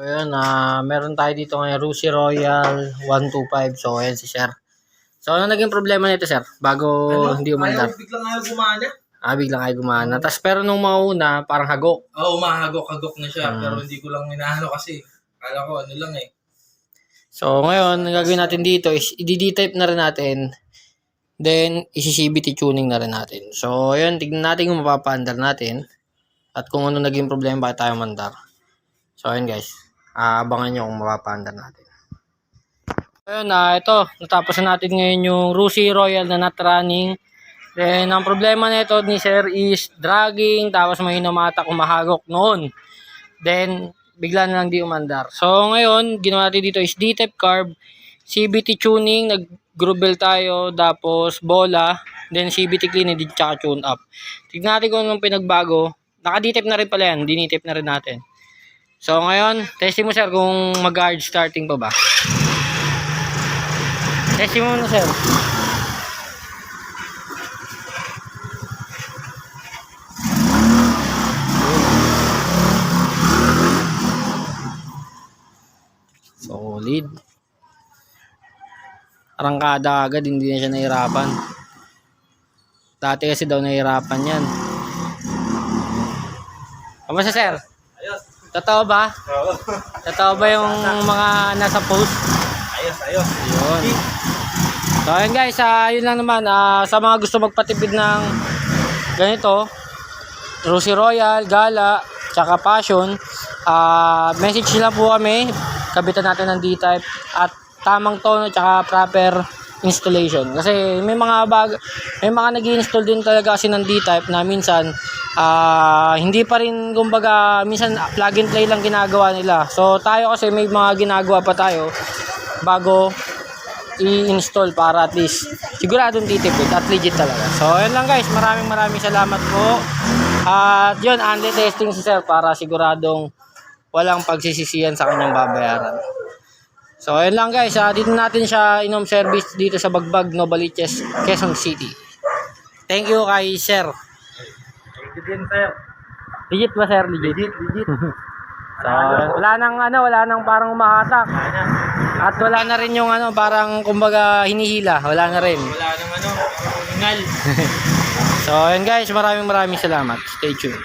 Ayun, meron tayo dito ngayon, Rusi Royal 125. So, ayan si Sir. So, ano naging problema nito, Sir? Bago hindi umandar. Biglang ayaw gumana. Biglang ayaw gumana. Tapos, pero nung mauna, parang hagok. Oo, mahagok-hagok na siya. Pero hindi ko lang inaano kasi. Kala ko ano lang eh. So, ngayon, ang gagawin natin dito is, i-D-type na rin natin. Then, isi-CVT tuning na rin natin. So, ayun, tignan natin kung mapapaandar natin. At kung ano naging problema, bakit tayo mandar. So, ayun guys. Abangan nyo kung mapapaandar natin. Ayun, ito. Natapos na natin ngayon yung Rusi Royal na not running. Then, ang problema nito ni Sir is dragging. Tapos may hinamatak umahagok noon. Then, bigla na lang di umandar. So, ngayon, ginawa natin dito is D-type carb, CVT tuning, nag-groove tayo, tapos bola, then CVT clean, and tsaka tune up. Tignan natin kung anong pinagbago. Naka-D-type na rin pala yan. D-type na rin natin. So, ngayon, testing mo, Sir, kung mag-hard starting pa ba. Testing mo muna, Sir. Solid. Arangkada agad, hindi na siya nahirapan. Dati kasi daw nahirapan yan. Kamusta, Sir? Ayos. Totoo ba? Oo. Totoo ba yung mga nasa post? Ayos. Yun. So, ayun guys, yun lang naman. Sa mga gusto magpatipid ng ganito, Rusi Royal, Gala, tsaka Passion, message lang po kami. Kabitan natin ng D-type at tamang tono tsaka proper installation. Kasi may mga nag-i-install din talaga kasi ng D-type na minsan hindi pa rin, kumbaga, minsan plug and play lang ginagawa nila. So tayo kasi may mga ginagawa pa tayo bago i-install para at least siguradong titipid at legit talaga. So ayun lang guys, maraming salamat po. At yun, under testing si Sir para siguradong walang pagsisisihan sa kanyang babayaran. So ayun lang guys, dito natin siya inom service dito sa Bagbag, Novaliches, Quezon City. Thank you kay Sir. Thank you din, sir. Legit ba, Sir? Legit. So, wala nang parang umahatak. At wala na rin yung parang kumbaga hinihila. Wala na rin. Wala nang hingal. So, ayun guys, maraming salamat. Stay tuned.